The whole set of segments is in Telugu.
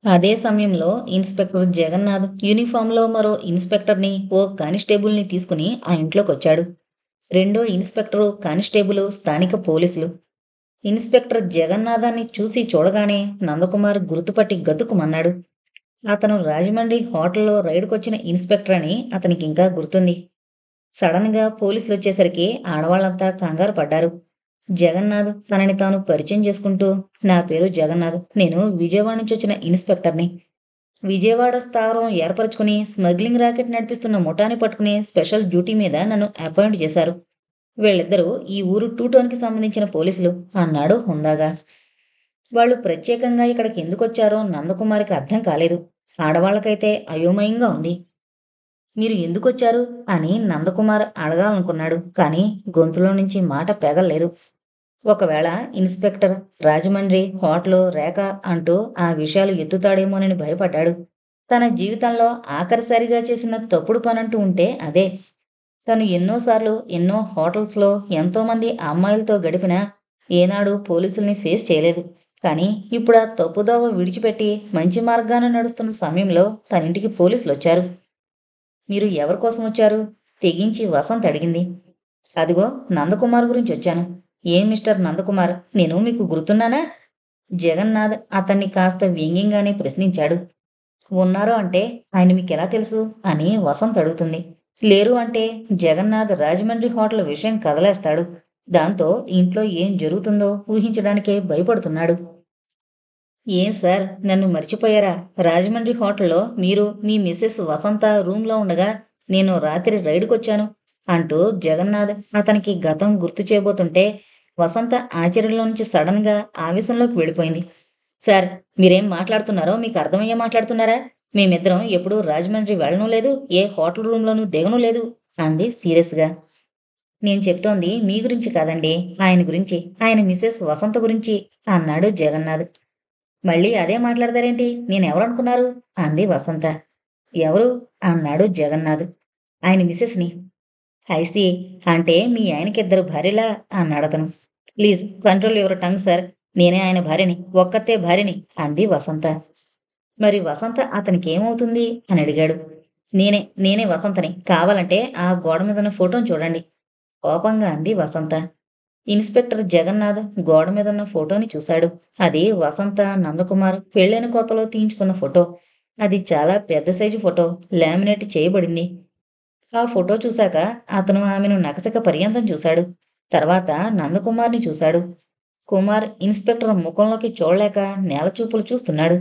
అదే సమయంలో ఇన్స్‌పెక్టర్ జగన్నాథ్ యూనిఫామ్‌లో మరో ఇన్స్‌పెక్టర్‌ని, ఓ కానిస్టేబుల్‌ని తీసుకుని ఆ ఇంట్లోకొచ్చాడు. రెండో ఇన్స్‌పెక్టరు, కానిస్టేబులు, స్థానిక పోలీసులు. ఇన్స్‌పెక్టర్ జగన్నాథాన్ని చూడగానే నందకుమార్ గుర్తుపట్టి గతుక్కుమన్నాడు. అతను రాజమండ్రి హోటల్లో రైడుకొచ్చిన ఇన్స్‌పెక్టర్ అని అతనికింకా గుర్తుంది. సడన్‌గా పోలీసులొచ్చేసరికి ఆడవాళ్ళంతా కంగారు పడ్డారు. జగన్నాథ్ తనని తాను పరిచయం చేసుకుంటూ, నా పేరు జగన్నాథ్. నేను విజయవాడ నుంచొచ్చిన ఇన్స్‌పెక్టర్‌ని. విజయవాడ స్థావరం ఏర్పరచుకుని స్మగ్లింగ్ రాకెట్ నడిపిస్తున్న ముఠాని పట్టుకునే స్పెషల్ డ్యూటీ మీద నన్ను అపాయింట్ చేశారు. వీళ్ళిద్దరూ ఈ ఊరు టూ టౌన్‌కి సంబంధించిన పోలీసులు అన్నాడు హుందాగా. వాళ్ళు ప్రత్యేకంగా ఇక్కడికి ఎందుకొచ్చారో నందకుమారికి అర్థం కాలేదు. ఆడవాళ్ళకైతే అయోమయంగా ఉంది. మీరు ఎందుకొచ్చారు అని నందకుమార్ అడగాలనుకున్నాడు. కానీ గొంతులో నుంచి మాట పెగల్లేదు. ఒకవేళ ఇన్స్‌పెక్టర్ రాజమండ్రి హోటలు రేఖ అంటూ ఆ విషయాలు ఎత్తుతాడేమోనని భయపడ్డాడు. తన జీవితంలో ఆఖరిసారిగా చేసిన తప్పుడు పనంటూ ఉంటే అదే. తను ఎన్నోసార్లు ఎన్నో హోటల్స్‌లో ఎంతోమంది అమ్మాయిలతో గడిపినా ఏనాడూ పోలీసుల్ని ఫేస్ చేయలేదు. కానీ ఇప్పుడా తప్పుదోవ విడిచిపెట్టి మంచి మార్గాన నడుస్తున్న సమయంలో తనింటికి పోలీసులొచ్చారు. మీరు ఎవరి కోసం వచ్చారు? తెగించి వసంత్ అడిగింది. అదిగో నందకుమార్ గురించొచ్చాను. ఏం మిస్టర్ నందకుమార్, నేను మీకు గుర్తున్నానా? జగన్నాథ్ అతన్ని కాస్త వ్యంగ్యంగానే ప్రశ్నించాడు. ఉన్నారు అంటే ఆయన మీకెలా తెలుసు? అని వసంత్ అడుగుతుంది. లేరు అంటే జగన్నాథ్ రాజమండ్రి హోటల్ విషయం కదలేస్తాడు. దాంతో ఇంట్లో ఏం జరుగుతుందో ఊహించడానికే భయపడుతున్నాడు. ఏం సార్ నన్ను మర్చిపోయారా? రాజమండ్రి హోటల్లో మీరు, మీ మిసెస్ వసంత రూమ్‌లో ఉండగా నేను రాత్రి రైడుకొచ్చాను అంటూ జగన్నాథ్ అతనికి గతం గుర్తు చేయబోతుంటే వసంత ఆశ్చర్యంలో నుంచి సడన్‌గా ఆవేశంలోకి వెళ్ళిపోయింది. సార్ మీరేం మాట్లాడుతున్నారో మీకు అర్థమయ్యే మాట్లాడుతున్నారా? మేమిద్దరం ఎప్పుడూ రాజమండ్రి వెళ్ళను లేదు, ఏ హోటల్ రూమ్‌లోనూ దిగను లేదు అంది సీరియస్‌గా. నేను చెప్తోంది మీ గురించి కాదండి, ఆయన గురించి. ఆయన మిసెస్ వసంత గురించి అన్నాడు జగన్నాథ్. మళ్ళీ అదే మాట్లాడతారేంటి? నేనెవరనుకున్నారు? అంది వసంత. ఎవరు? అన్నాడు జగన్నాథ్. ఆయన మిసెస్‌ని. ఐసీ. అంటే మీ ఆయనకిద్దరు భార్యలా? అన్నాడతను. Please control your tongue sir. నేనే ఆయన భార్యని. ఒక్కతే భార్యని అంది వసంత. మరి వసంత అతనికేమవుతుంది? అని అడిగాడు. నేనే వసంతని. కావాలంటే ఆ గోడ మీదున్న ఫోటోని చూడండి కోపంగా అంది వసంత. ఇన్స్‌పెక్టర్ జగన్నాథ్ గోడ మీదున్న ఫోటోని చూశాడు. అది వసంత, నందకుమార్ పెళ్ళైన కొత్తలో తీయించుకున్న ఫోటో. అది చాలా పెద్ద సైజు ఫోటో. లామినేట్ చేయబడింది. ఆ ఫోటో చూశాక అతను ఆమెను నకసిక పర్యంతం చూశాడు. తర్వాత నందకుమార్‌ని చూశాడు. కుమార్ ఇన్స్‌పెక్టర్ ముఖంలోకి చూడలేక నేలచూపులు చూస్తున్నాడు.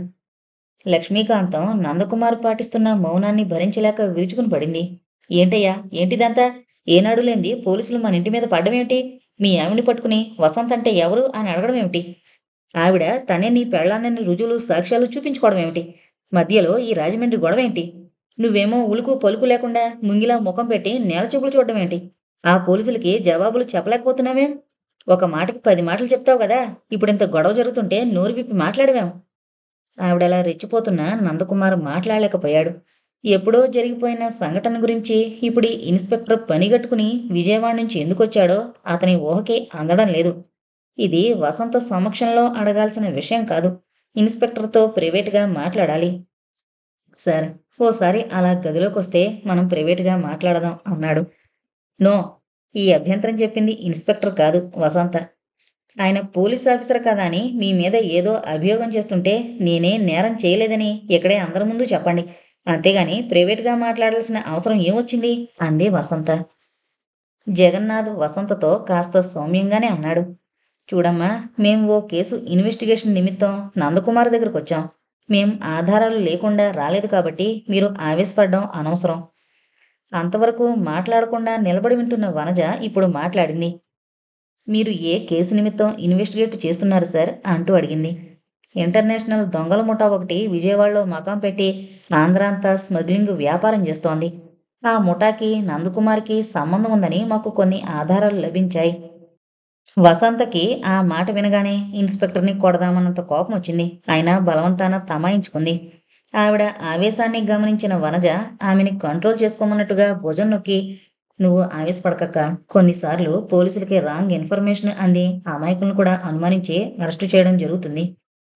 లక్ష్మీకాంతం నందకుమార్ పాటిస్తున్న మౌనాన్ని భరించలేక విరుచుకుని పడింది. ఏంటయ్యా ఏంటిదంతా? ఏనాడు లేంది పోలీసులు మన ఇంటి మీద పడ్డమేమిటి? మీ ఆవిడ్ని పట్టుకుని వసంత్ అంటే ఎవరు అని అడగడమేమిటి? ఆవిడ తనే నీ పెళ్ళాన్నని రుజువులు, సాక్ష్యాలు చూపించుకోవడమేమిటి? మధ్యలో ఈ రాజమండ్రి గొడవేంటి? నువ్వేమో ఉలుకు పలుకు లేకుండా ముంగిలా ముఖం పెట్టి నేలచూపులు చూడడమేంటి? ఆ పోలీసులకి జవాబులు చెప్పలేకపోతున్నావేం? ఒక మాటకి 10 మాటలు చెప్తావు గదా! ఇప్పుడింత గొడవ జరుగుతుంటే నోరు విప్పి మాట్లాడవేం? ఆవిడలా రెచ్చిపోతున్న నందకుమార్ మాట్లాడలేకపోయాడు. ఎప్పుడో జరిగిపోయిన సంఘటన గురించి ఇప్పుడు ఈ ఇన్స్‌పెక్టర్ పనిగట్టుకుని విజయవాడ నుంచి ఎందుకొచ్చాడో అతని ఊహకి అందడం లేదు. ఇది వసంత సమక్షంలో అడగాల్సిన విషయం కాదు. ఇన్స్‌పెక్టర్‌తో ప్రైవేట్‌గా మాట్లాడాలి. సార్, ఓసారి అలా గదిలోకొస్తే మనం ప్రైవేట్‌గా మాట్లాడదాం అన్నాడు. నో! ఈ అభ్యంతరం చెప్పింది ఇన్స్‌పెక్టర్ కాదు, వసంత. ఆయన పోలీస్ ఆఫీసర్ కదా అని మీ మీద ఏదో అభియోగం చేస్తుంటే నేనే నేరం చేయలేదని ఇక్కడే అందరి ముందు చెప్పండి. అంతేగాని ప్రైవేట్‌గా మాట్లాడాల్సిన అవసరం ఏమొచ్చింది? అంది వసంత. జగన్నాథ్ వసంతతో కాస్త సౌమ్యంగానే అన్నాడు. చూడమ్మా, మేం ఓ కేసు ఇన్వెస్టిగేషన్ నిమిత్తం నందకుమార్ దగ్గరకొచ్చాం. మేం ఆధారాలు లేకుండా రాలేదు కాబట్టి మీరు ఆవేశపడడం అనవసరం. అంతవరకు మాట్లాడకుండా నిలబడి వింటున్న వనజ ఇప్పుడు మాట్లాడింది. మీరు ఏ కేసు నిమిత్తం ఇన్వెస్టిగేట్ చేస్తున్నారు సార్? అంటూ అడిగింది. ఇంటర్నేషనల్ దొంగల ముఠా ఒకటి విజయవాడలో మకాం పెట్టి ఆంధ్ర అంతా స్మగ్లింగ్ వ్యాపారం చేస్తోంది. ఆ ముఠాకి నందకుమార్‌కి సంబంధం ఉందని మాకు కొన్ని ఆధారాలు లభించాయి. వసంతకి ఆ మాట వినగానే ఇన్స్‌పెక్టర్‌ని కొడదామన్నంత కోపమొచ్చింది. అయినా బలవంతాన తమాయించుకుంది. ఆవిడ ఆవేశాన్ని గమనించిన వనజ ఆమెని కంట్రోల్ చేసుకోమన్నట్టుగా భుజం నొక్కి, నువ్వు ఆవేశపడకక్కా. కొన్నిసార్లు పోలీసులకి రాంగ్ ఇన్ఫర్మేషన్ అంది అమాయకులను కూడా అనుమానించి అరెస్టు చేయడం జరుగుతుంది.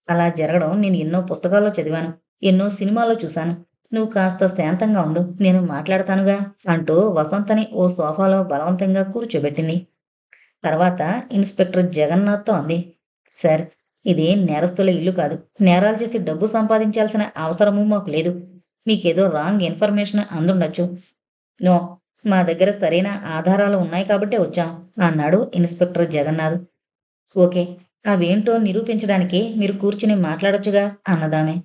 అలా జరగడం నేను ఎన్నో పుస్తకాల్లో చదివాను. ఎన్నో సినిమాల్లో చూశాను. నువ్వు కాస్త శాంతంగా ఉండు. నేను మాట్లాడతానుగా అంటూ వసంతని ఓ సోఫాలో బలవంతంగా కూర్చోబెట్టింది. తర్వాత ఇన్స్‌పెక్టర్ జగన్నాథ్‌తో అంది. సార్, ఇది నేరస్తుల ఇల్లు కాదు. నేరాలు చేసి డబ్బు సంపాదించాల్సిన అవసరమూ మాకు లేదు. మీకేదో రాంగ్ ఇన్ఫర్మేషన్ అందుండొచ్చు. నో, మా దగ్గర సరైన ఆధారాలు ఉన్నాయి కాబట్టే వచ్చాం అన్నాడు ఇన్స్‌పెక్టర్ జగన్నాథ్. ఓకే. అవేంటో నిరూపించడానికి మీరు కూర్చుని మాట్లాడొచ్చుగా అన్నదామె.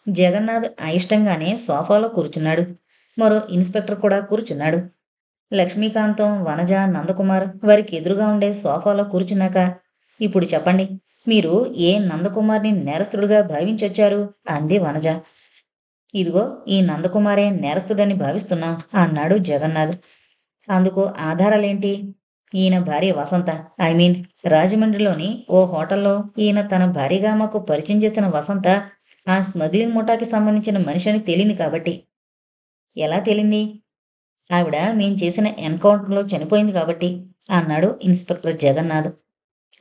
జగన్నాథ్ అయిష్టంగానే సోఫాలో కూర్చున్నాడు. మరో ఇన్స్‌పెక్టర్ కూడా కూర్చున్నాడు. లక్ష్మీకాంతం, వనజ, నందకుమార్ వారికి ఎదురుగా ఉండే సోఫాలో కూర్చున్నాక, ఇప్పుడు చెప్పండి, మీరు ఏ నందకుమార్ని నేరస్తుడుగా భావించొచ్చారు అంది వనజ. ఇదిగో ఈ నందకుమారే నేరస్తుడని భావిస్తున్నాం అన్నాడు జగన్నాథ్. అందుకు ఆధారాలేంటి? ఈయన భార్య వసంత, ఐ మీన్ రాజమండ్రిలోని ఓ హోటల్లో ఈయన తన భార్యగా మాకు పరిచయం చేసిన వసంత ఆ స్మగ్లింగ్ ముఠాకి సంబంధించిన మనిషి అని తేలింది కాబట్టి. ఎలా తేలింది? ఆవిడ మేం చేసిన ఎన్కౌంటర్లో చనిపోయింది కాబట్టి అన్నాడు ఇన్స్‌పెక్టర్ జగన్నాథ్.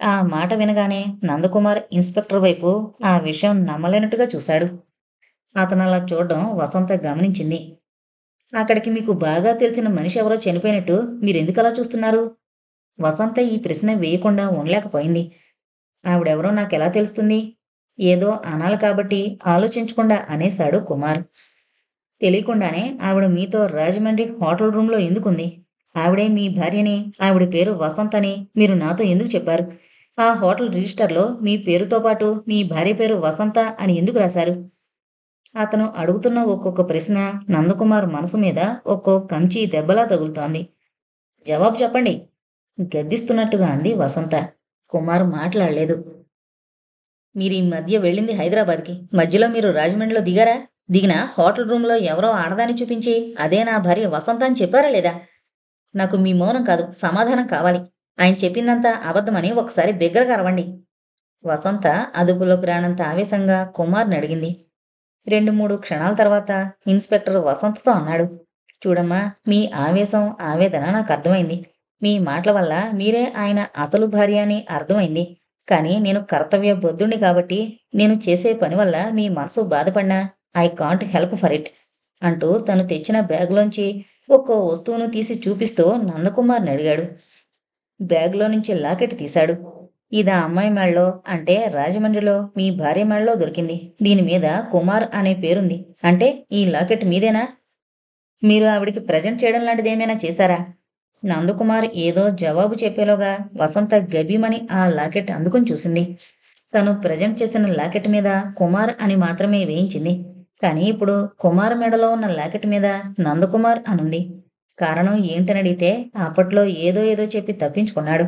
ఆ మాట వినగానే నందకుమార్ ఇన్స్‌పెక్టర్ వైపు ఆ విషయం నమ్మలేనట్టుగా చూశాడు. అతనలా చూడడం వసంత గమనించింది. అక్కడికి మీకు బాగా తెలిసిన మనిషి ఎవరో చనిపోయినట్టు మీరెందుకలా చూస్తున్నారు? వసంత ఈ ప్రశ్న వేయకుండా ఉండలేకపోయింది. ఆవిడెవరో నాకెలా తెలుస్తుంది? ఏదో అనాలి కాబట్టి ఆలోచించకుండా అనేశాడు కుమార్. తెలియకుండానే ఆవిడ మీతో రాజమండ్రి హోటల్ రూమ్‌లో ఎందుకుంది? ఆవిడే మీ భార్యని, ఆవిడ పేరు వసంత్ అని మీరు నాతో ఎందుకు చెప్పారు? ఆ హోటల్ రిజిస్టర్‌లో మీ పేరుతో పాటు మీ భార్య పేరు వసంత అని ఎందుకు రాశారు? అతను అడుగుతున్న ఒక్కొక్క ప్రశ్న నందకుమార్ మనసు మీద ఒక్కో కంచి దెబ్బలా తగులుతోంది. జవాబు చెప్పండి గద్దిస్తున్నట్టుగా అంది వసంత. కుమార్ మాట్లాడలేదు. మీరీ మధ్య వెళ్ళింది హైదరాబాద్‌కి. మధ్యలో మీరు రాజమండ్రిలో దిగారా? దిగిన హోటల్ రూమ్‌లో ఎవరో ఆడదాన్ని చూపించి అదే నా భార్య వసంత అని చెప్పారా లేదా? నాకు మీ మౌనం కాదు, సమాధానం కావాలి. ఆయన చెప్పిందంతా అబద్ధమని ఒకసారి బిగ్గరగా అరవండి. వసంత అదుపులోకి రానంత ఆవేశంగా కుమార్‌ని అడిగింది. 2, 3 క్షణాల తర్వాత ఇన్స్‌పెక్టర్ వసంతతో అన్నాడు. చూడమ్మా, మీ ఆవేశం, ఆవేదన నాకర్థమైంది. మీ మాటల వల్ల మీరే ఆయన అసలు భార్య అని అర్థమైంది. కానీ నేను కర్తవ్య బద్ధుణ్ణి కాబట్టి నేను చేసే పని వల్ల మీ మనసు బాధపడినా I can't help for it అంటూ తను తెచ్చిన బ్యాగ్‌లోంచి ఒక్కో వస్తువును తీసి చూపిస్తూ నందకుమార్‌ని అడిగాడు. బ్యాగ్‌లో నుంచి లాకెట్ తీశాడు. ఇదా అమ్మాయి మెడలో అంటే రాజమండ్రిలో మీ భార్య మెడలో దొరికింది. దీని మీద కుమార్ అనే పేరుంది. అంటే ఈ లాకెట్ మీదేనా? మీరు ఆవిడికి ప్రెజెంట్ చేయడం లాంటిదేమైనా చేశారా? నందకుమార్ ఏదో జవాబు చెప్పేలోగా వసంత గభీమని ఆ లాకెట్ అందుకుని చూసింది. తను ప్రెజెంట్ చేసిన లాకెట్ మీద కుమార్ అని మాత్రమే వేయించింది. కానీ ఇప్పుడు కుమార్ మెడలో ఉన్న లాకెట్ మీద నందకుమార్ అనుంది. కారణం ఏంటనడిగితే అప్పట్లో ఏదో ఏదో చెప్పి తప్పించుకున్నాడు.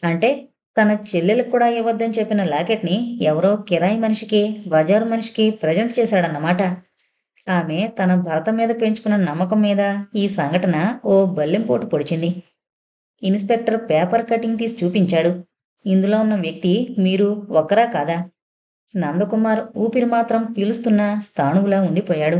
అంటే తన చెల్లెలకు కూడా ఇవ్వద్దని చెప్పిన లాకెట్‌ని ఎవరో కిరాయి మనిషికి, బజారు మనిషికి ప్రెజెంట్ చేశాడన్నమాట. ఆమె తన భర్త మీద పెంచుకున్న నమ్మకం మీద ఈ సంఘటన ఓ బల్లెంపోటు పొడిచింది. ఇన్స్‌పెక్టర్ పేపర్ కటింగ్ తీసి చూపించాడు. ఇందులో ఉన్న వ్యక్తి మీరు ఒక్కరా కాదా? నందకుమార్ ఊపిరి మాత్రం పీలుస్తున్న స్థాణువులా ఉండిపోయాడు.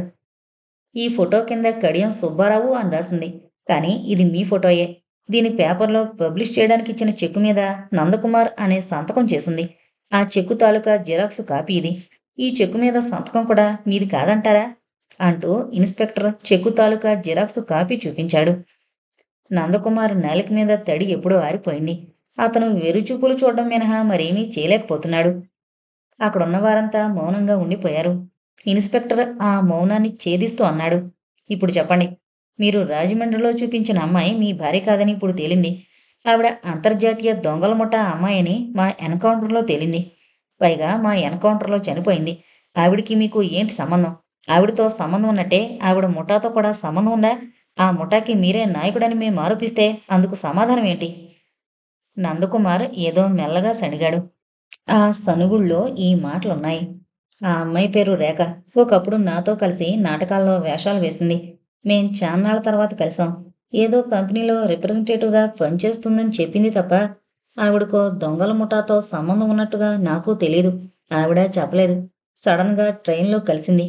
ఈ ఫోటో కింద కడియం సుబ్బారావు అని రాసుంది. కానీ ఇది మీ ఫోటోయే. దీని పేపర్‌లో పబ్లిష్ చేయడానికి ఇచ్చిన చెక్కు మీద నందకుమార్ అనే సంతకం చేసుంది. ఆ చెక్కు తాలూకా జిరాక్స్ కాపీ ఇది. ఈ చెక్కు మీద సంతకం కూడా మీది కాదంటారా? అంటూ ఇన్స్‌పెక్టర్ చెక్కు తాలూకా జిరాక్స్ కాపీ చూపించాడు. నందకుమార్ నాలుక మీద తడి ఎప్పుడో ఆరిపోయింది. అతను వెర్రిచూపులు చూడడం మినహా మరేమీ చేయలేకపోతున్నాడు. అక్కడున్న వారంతా మౌనంగా ఉండిపోయారు. ఇన్స్‌పెక్టర్ ఆ మౌనాన్ని ఛేదిస్తూ అన్నాడు. ఇప్పుడు చెప్పండి. మీరు రాజమండ్రిలో చూపించిన అమ్మాయి మీ భార్య కాదని ఇప్పుడు తేలింది. ఆవిడ అంతర్జాతీయ దొంగల ముఠా అమ్మాయని మా ఎన్‌కౌంటర్‌లో తేలింది. పైగా మా ఎన్‌కౌంటర్‌లో చనిపోయింది. ఆవిడకి మీకు ఏంటి సంబంధం? ఆవిడతో సంబంధం ఉన్నట్టే ఆవిడ ముఠాతో కూడా సంబంధం ఉందా? ఆ ముఠాకి మీరే నాయకుడని మేము ఆరోపిస్తే అందుకు సమాధానం ఏంటి? నందకుమార్ ఏదో మెల్లగా సణిగాడు. ఆ సణుగుల్లో ఈ మాటలున్నాయి. ఆ అమ్మాయి పేరు రేఖ. ఒకప్పుడు నాతో కలిసి నాటకాల్లో వేషాలు వేసింది. మేం చాన్నాళ్ళ తర్వాత కలిసాం. ఏదో కంపెనీలో రిప్రజెంటేటివ్‌గా పనిచేస్తుందని చెప్పింది తప్ప, ఆవిడకో దొంగల ముఠాతో సంబంధం ఉన్నట్టుగా నాకు తెలీదు. ఆవిడ చెప్పలేదు. సడన్‌గా ట్రైన్‌లో కలిసింది.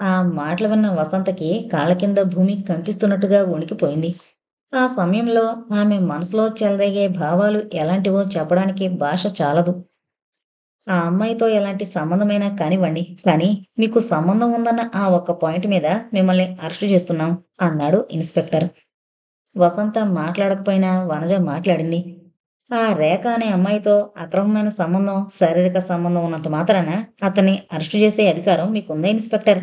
ఆ మాటలు విన్న వసంతకి కాళ్ళ కింద భూమి కంపిస్తున్నట్టుగా వణికిపోయింది. ఆ సమయంలో ఆమె మనసులో చెలరేగే భావాలు ఎలాంటివో చెప్పడానికి భాష చాలదు. ఆ అమ్మాయితో ఎలాంటి సంబంధమైనా కానివ్వండి, కానీ మీకు సంబంధం ఉందన్న ఆ ఒక్క పాయింట్ మీద మిమ్మల్ని అరెస్టు చేస్తున్నాం అన్నాడు ఇన్స్పెక్టర్. వసంత మాట్లాడకపోయినా వనజ మాట్లాడింది. ఆ రేఖ అనే అమ్మాయితో అక్రమమైన సంబంధం, శారీరక సంబంధం ఉన్నంత మాత్రాన అతన్ని అరెస్టు చేసే అధికారం మీకుందా ఇన్స్పెక్టర్?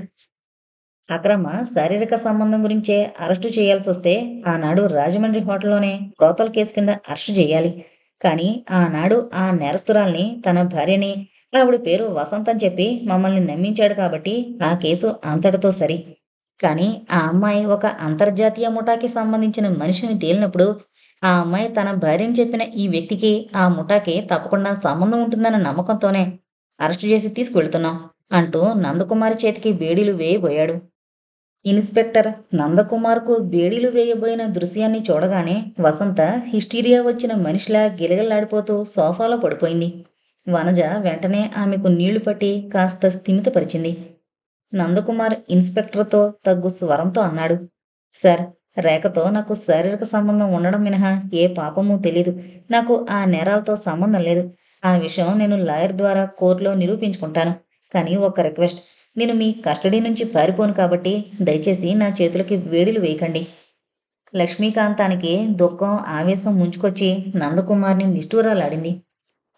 అక్రమ శారీరక సంబంధం గురించే అరెస్టు చేయాల్సొస్తే ఆనాడు రాజమండ్రి హోటల్లోనే బ్రోతల్ కేసు కింద అరెస్టు చేయాలి. కానీ ఆనాడు ఆ నేరస్తురాల్ని, తన భార్యని, ఆవిడ పేరు వసంత్ అని చెప్పి మమ్మల్ని నమ్మించాడు కాబట్టి ఆ కేసు అంతటితో సరి. కానీ ఆ అమ్మాయి ఒక అంతర్జాతీయ ముఠాకి సంబంధించిన మనిషిని తేలినప్పుడు ఆ అమ్మాయి తన భార్యని చెప్పిన ఈ వ్యక్తికి, ఆ ముఠాకి తప్పకుండా సంబంధం ఉంటుందన్న నమ్మకంతోనే అరెస్టు చేసి తీసుకువెళ్తున్నాం అంటూ నందకుమారి చేతికి బేడీలు వేయబోయాడు. ఇన్స్పెక్టర్ నందకుమార్కు బేడీలు వేయబోయిన దృశ్యాన్ని చూడగానే వసంత హిస్టీరియా వచ్చిన మనిషిలా గిలగిల్లాడిపోతూ సోఫాలో పడిపోయింది. వనజ వెంటనే ఆమెకు నీళ్లు పట్టి కాస్త స్థిమితపరిచింది. నందకుమార్ ఇన్స్పెక్టర్తో తగ్గు స్వరంతో అన్నాడు. సార్, రేఖతో నాకు శారీరక సంబంధం ఉండడం మినహా ఏ పాపమూ తెలీదు. నాకు ఆ నేరాలతో సంబంధం లేదు. ఆ విషయం నేను లాయర్ ద్వారా కోర్టులో నిరూపించుకుంటాను. కానీ ఒక్క రిక్వెస్ట్, నేను మీ కస్టడీ నుంచి పారిపోను కాబట్టి దయచేసి నా చేతులకి వేడిలు వేయకండి. లక్ష్మీకాంతానికి దుఃఖం, ఆవేశం ముంచుకొచ్చి నందకుమార్ని నిష్ఠూరాలాడింది.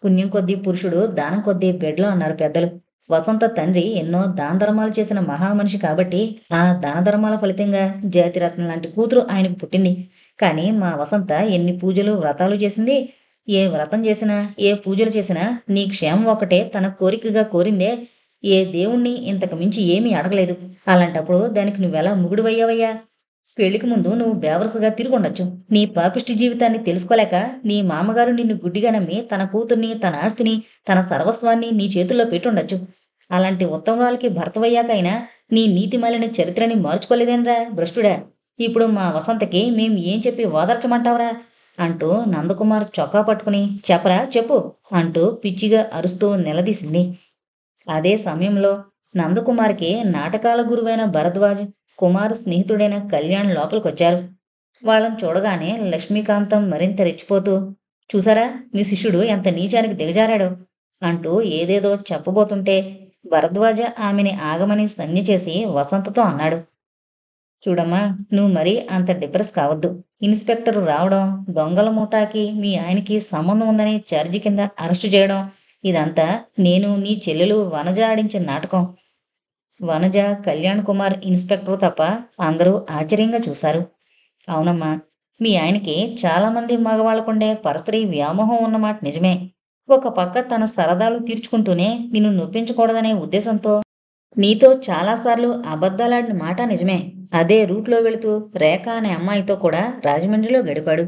పుణ్యం కొద్దీ పురుషుడు, దానం కొద్దీ బిడ్డలు అన్నారు పెద్దలు. వసంత తండ్రి ఎన్నో దాన ధర్మాలు చేసిన మహామనిషి కాబట్టి ఆ దాన ధర్మాల ఫలితంగా జాతిరత్నం లాంటి కూతురు ఆయనకు పుట్టింది. కానీ మా వసంత ఎన్ని పూజలు, వ్రతాలు చేసింది? ఏ వ్రతం చేసినా, ఏ పూజలు చేసినా నీ క్షేమం ఒకటే తన కోరికగా కోరిందే. ఏ దేవుణ్ణి ఇంతకు మించి ఏమీ అడగలేదు. అలాంటప్పుడు దానికి నువ్వెలా ముగుడువయ్యావయ్యా? పెళ్లికి ముందు నువ్వు బేవరసుగా తిరుగుండొచ్చు. నీ పాపిష్టి జీవితాన్ని తెలుసుకోలేక నీ మామగారు నిన్ను గుడ్డిగా నమ్మి తన కూతుర్ని, తన ఆస్తిని, తన సర్వస్వాన్ని నీ చేతుల్లో పెట్టుండొచ్చు. అలాంటి ఉత్తమురాలికి భర్తవయ్యాకైనా నీ నీతిమాలిన చరిత్రని మార్చుకోలేదేనరా భ్రష్టుడా? ఇప్పుడు మా వసంతకి మేం ఏం చెప్పి ఓదార్చమంటావురా? అంటూ నందకుమార్ చొక్కా పట్టుకుని చెప్పరా చెప్పు అంటూ పిచ్చిగా అరుస్తూ నిలదీసింది. అదే సమయంలో నందకుమార్కి నాటకాల గురువైన భరద్వాజ్, కుమార్ స్నేహితుడైన కళ్యాణ్ లోపలికొచ్చారు. వాళ్ళని చూడగానే లక్ష్మీకాంతం మరింత రెచ్చిపోతూ, చూసారా మీ శిష్యుడు ఎంత నీచానికి దిగజారాడో అంటూ ఏదేదో చెప్పబోతుంటే భరద్వాజ ఆమెని ఆగమని సంజ్ఞ చేసి వసంతతో అన్నాడు. చూడమ్మా, నువ్వు మరీ అంత డిప్రెస్ కావద్దు. ఇన్స్పెక్టర్ రావడం, దొంగల ముఠాకి మీ ఆయనకి సంబంధం ఉందని ఛార్జీ కింద అరెస్టు చేయడం, ఇదంతా నేను నీ చెల్లెలు వనజ ఆడించిన నాటకం. వనజ, కళ్యాణ్ కుమార్ ఇన్స్పెక్టర్ తప్ప అందరూ ఆశ్చర్యంగా చూశారు. అవునమ్మా, మీ ఆయనకి చాలామంది మగవాళ్ళకుండే పరస్త్రీ వ్యామోహం ఉన్నమాట నిజమే. ఒక పక్క తన సరదాలు తీర్చుకుంటూనే నిన్ను నొప్పించకూడదనే ఉద్దేశంతో నీతో చాలాసార్లు అబద్ధాలాడిన మాట నిజమే. అదే రూట్లో వెళుతూ రేఖ అనే అమ్మాయితో కూడా రాజమండ్రిలో గడిపాడు.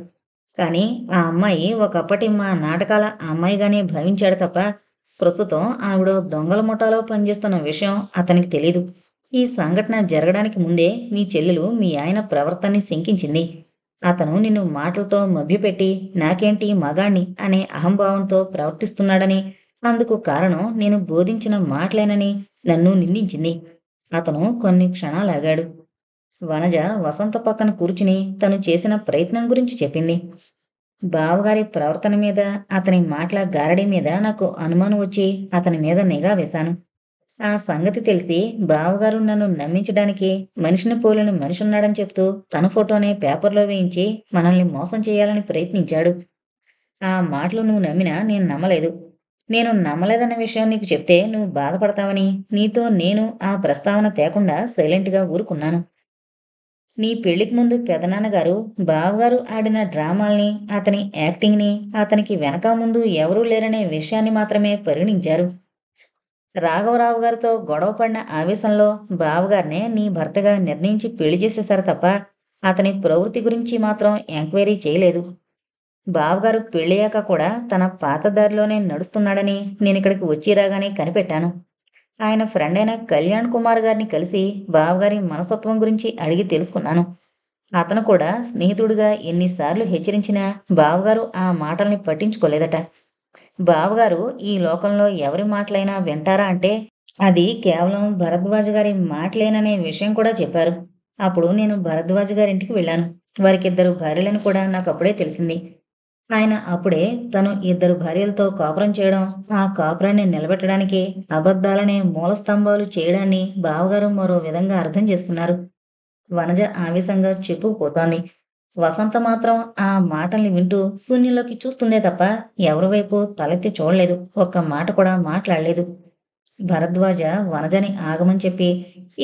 కానీ ఆ అమ్మాయి ఒకప్పటి మా నాటకాల అమ్మాయిగానే భావించాడు తప్ప ప్రస్తుతం ఆవిడ దొంగల ముఠాలో పనిచేస్తున్న విషయం అతనికి తెలీదు. ఈ సంఘటన జరగడానికి ముందే మీ చెల్లెలు మీ ఆయన ప్రవర్తనని శంకించింది. అతను నిన్ను మాటలతో మభ్యపెట్టి నాకేంటి మగాణ్ణి అనే అహంభావంతో ప్రవర్తిస్తున్నాడని, అందుకు కారణం నేను బోధించిన మాటలేనని నన్ను నిందించింది. అతను కొన్ని క్షణాలాగాడు. వనజ వసంత పక్కన కూర్చుని తను చేసిన ప్రయత్నం గురించి చెప్పింది. బావగారి ప్రవర్తన మీద, అతని మాటల గారడీ మీద నాకు అనుమానం వచ్చి అతని మీద నిఘా వేశాను. ఆ సంగతి తెలిసి బావగారు నన్ను నమ్మించడానికి మనిషిని పోలిన మనిషున్నాడని చెప్తూ తన ఫోటోనే పేపర్లో వేయించి మనల్ని మోసం చేయాలని ప్రయత్నించాడు. ఆ మాటలు నువ్వు నమ్మినా నేను నమ్మలేదు. నేను నమ్మలేదన్న విషయం నీకు చెప్తే నువ్వు బాధపడతావని నీతో నేను ఆ ప్రస్తావన తేకుండా సైలెంట్గా ఊరుకున్నాను. నీ పెళ్లికి ముందు పెదనాన్నగారు, బావగారు ఆడిన డ్రామాల్ని, అతని యాక్టింగ్ని, అతనికి వెనక ముందు ఎవరూ లేరనే విషయాన్ని మాత్రమే పరిగణించారు. రాఘవరావు గారితో గొడవ పడిన ఆవేశంలో బావగారినే నీ భర్తగా నిర్ణయించి పెళ్లి చేసేశారు తప్ప అతని ప్రవృత్తి గురించి మాత్రం ఎంక్వైరీ చేయలేదు. బావగారు పెళ్ళయ్యాక కూడా తన పాత దారిలోనే నడుస్తున్నాడని నేనిక్కడికి వచ్చి రాగానే కనిపెట్టాను. ఆయన ఫ్రెండ్ అయిన కళ్యాణ్ కుమార్ గారిని కలిసి బావగారి మనస్తత్వం గురించి అడిగి తెలుసుకున్నాను. అతను కూడా స్నేహితుడిగా ఎన్నిసార్లు హెచ్చరించినా బావగారు ఆ మాటల్ని పట్టించుకోలేదట. బావగారు ఈ లోకంలో ఎవరి మాటలైనా వింటారా అంటే అది కేవలం భరద్వాజ్ గారి మాటలేననే విషయం కూడా చెప్పారు. అప్పుడు నేను భరద్వాజ్ గారింటికి వెళ్ళాను. వారికిద్దరు భార్యలను కూడా నాకు అప్పుడే తెలిసింది. ఆయన అప్పుడే తను ఇద్దరు భార్యలతో కాపురం చేయడం, ఆ కాపురాన్ని నిలబెట్టడానికి అబద్ధాలనే మూలస్తంభాలు చేయడాన్ని బావగారు మరో విధంగా అర్థం చేసుకున్నారు. వనజ ఆవేశంగా చెప్పుకుపోతోంది. వసంత మాత్రం ఆ మాటల్ని వింటూ శూన్యంలోకి చూస్తుందే తప్ప ఎవరి వైపు తలెత్తి చూడలేదు. ఒక్క మాట కూడా మాట్లాడలేదు. భరద్వాజ వనజని ఆగమని చెప్పి,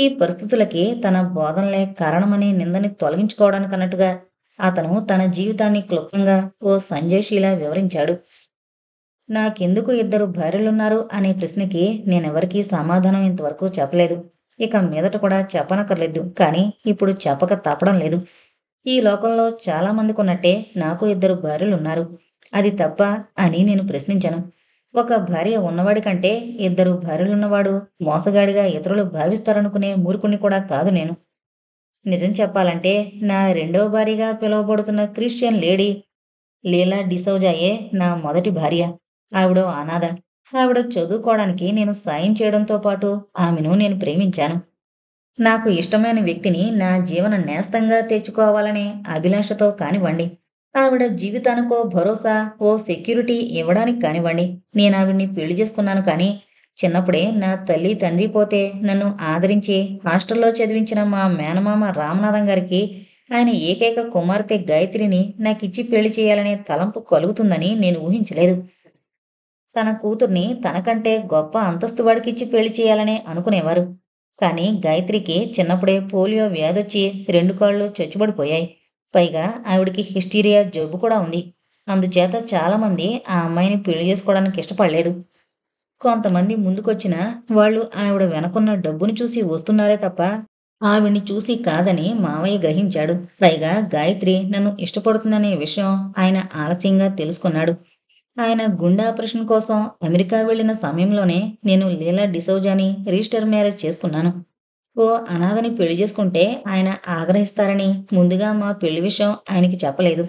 ఈ పరిస్థితులకి తన బోధనలే కారణమనే నిందని తొలగించుకోవడానికన్నట్టుగా అతను తన జీవితాన్ని క్లుప్తంగా ఓ సంజయ్షీలా వివరించాడు. నాకెందుకు ఇద్దరు భార్యలున్నారు అనే ప్రశ్నకి నేనెవరికీ సమాధానం ఇంతవరకు చెప్పలేదు. ఇక మీదట కూడా చెప్పనక్కర్లేదు. కానీ ఇప్పుడు చెప్పక తప్పడం లేదు. ఈ లోకంలో చాలా మందికున్నట్టే నాకు ఇద్దరు భార్యలున్నారు. అది తప్పా అని నేను ప్రశ్నించాను. ఒక భార్య ఉన్నవాడి కంటే ఇద్దరు భార్యలున్నవాడు మోసగాడిగా ఇతరులు భావిస్తారనుకునే మూర్ఖుణ్ణి కూడా కాదు నేను. నిజం చెప్పాలంటే నా రెండవ భార్యగా పిలువబడుతున్న క్రిస్టియన్ లేడీ లీలా డిసౌజాయే నా మొదటి భార్య. ఆవిడో అనాథ. ఆవిడ చదువుకోవడానికి నేను సాయం చేయడంతో పాటు ఆమెను నేను ప్రేమించాను. నాకు ఇష్టమైన వ్యక్తిని నా జీవన నేస్తంగా తెచ్చుకోవాలనే అభిలాషతో కానివ్వండి, ఆవిడ జీవితానికో భరోసా, ఓ సెక్యూరిటీ ఇవ్వడానికి కానివ్వండి, నేనావిడ్ని పెళ్లి చేసుకున్నాను. కానీ చిన్నప్పుడే నా తల్లి తండ్రి పోతే నన్ను ఆదరించి హాస్టల్లో చదివించిన మా మేనమామ రామనాథం గారికి ఆయన ఏకైక కుమార్తె గాయత్రిని నాకిచ్చి పెళ్లి చేయాలనే తలంపు కలుగుతుందని నేను ఊహించలేదు. తన కూతుర్ని తనకంటే గొప్ప అంతస్తు వాడికిచ్చి పెళ్లి చేయాలనే అనుకునేవారు. కానీ గాయత్రికి చిన్నప్పుడే పోలియో వ్యాధొచ్చి రెండు కాళ్ళు చచ్చుబడిపోయాయి. పైగా ఆవిడికి హిస్టీరియా జబ్బు కూడా ఉంది. అందుచేత చాలామంది ఆ అమ్మాయిని పెళ్లి చేసుకోవడానికి ఇష్టపడలేదు. కొంతమంది ముందుకొచ్చినా వాళ్ళు ఆవిడ వెనకున్న డబ్బుని చూసి వస్తున్నారే తప్ప ఆవిడ్ని చూసి కాదని మావయ్య గ్రహించాడు. పైగా గాయత్రి నన్ను ఇష్టపడుతుందనే విషయం ఆయన ఆలస్యంగా తెలుసుకున్నాడు. ఆయన గుండె ఆపరేషన్ కోసం అమెరికా వెళ్ళిన సమయంలోనే నేను లీలా డిసౌజాని రిజిస్టర్ మ్యారేజ్ చేసుకున్నాను. ఓ అనాథని పెళ్లి చేసుకుంటే ఆయన ఆగ్రహిస్తారని ముందుగా మా పెళ్లి విషయం ఆయనకి చెప్పలేదు.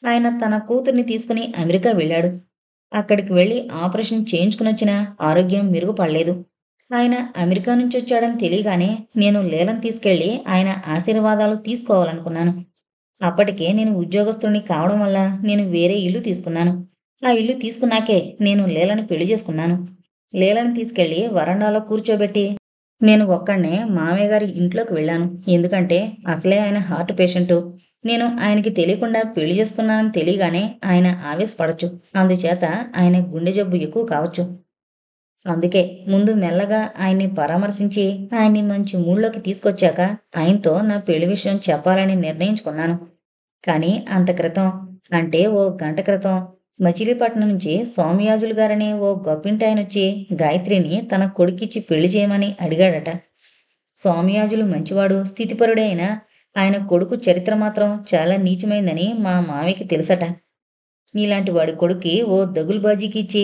ఆయన తన కూతుర్ని తీసుకుని అమెరికా వెళ్ళాడు. అక్కడికి వెళ్ళి ఆపరేషన్ చేయించుకునొచ్చినా ఆరోగ్యం మెరుగుపడలేదు. ఆయన అమెరికా నుంచి వచ్చాడని తెలియగానే నేను లీలను తీసుకెళ్లి ఆయన ఆశీర్వాదాలు తీసుకోవాలనుకున్నాను. అప్పటికే నేను ఉద్యోగస్తుని కావడం వల్ల నేను వేరే ఇల్లు తీసుకున్నాను. ఆ ఇల్లు తీసుకున్నాకే నేను లీలను పెళ్లి చేసుకున్నాను. లీలను తీసుకెళ్లి వరండాలో కూర్చోబెట్టి నేను ఒక్కడినే మామయ్య గారి ఇంట్లోకి వెళ్ళాను. ఎందుకంటే అసలే ఆయన హార్ట్ పేషెంటు. నేను ఆయనకి తెలియకుండా పెళ్లి చేసుకున్నానని తెలియగానే ఆయన ఆవేశపడచ్చు. అందుచేత ఆయన గుండె జబ్బు ఎక్కువ కావచ్చు. అందుకే ముందు మెల్లగా ఆయన్ని పరామర్శించి ఆయన్ని మంచి మూడ్లోకి తీసుకొచ్చాక ఆయనతో నా పెళ్లి విషయం చెప్పాలని నిర్ణయించుకున్నాను. కానీ అంత క్రితం, అంటే ఓ గంట క్రితం మచిలీపట్నం నుంచి సోమయాజులు గారనే ఓ గొప్పింటాయనొచ్చి గాయత్రిని తన కొడుకిచ్చి పెళ్లి చేయమని అడిగాడట. సోమయాజులు మంచివాడు, స్థితిపరుడే అయినా ఆయన కొడుకు చరిత్ర మాత్రం చాలా నీచమైందని మా మావయ్యకి తెలుసట. నీలాంటి వాడి కొడుక్కి ఓ దగులుబాజీకిచ్చి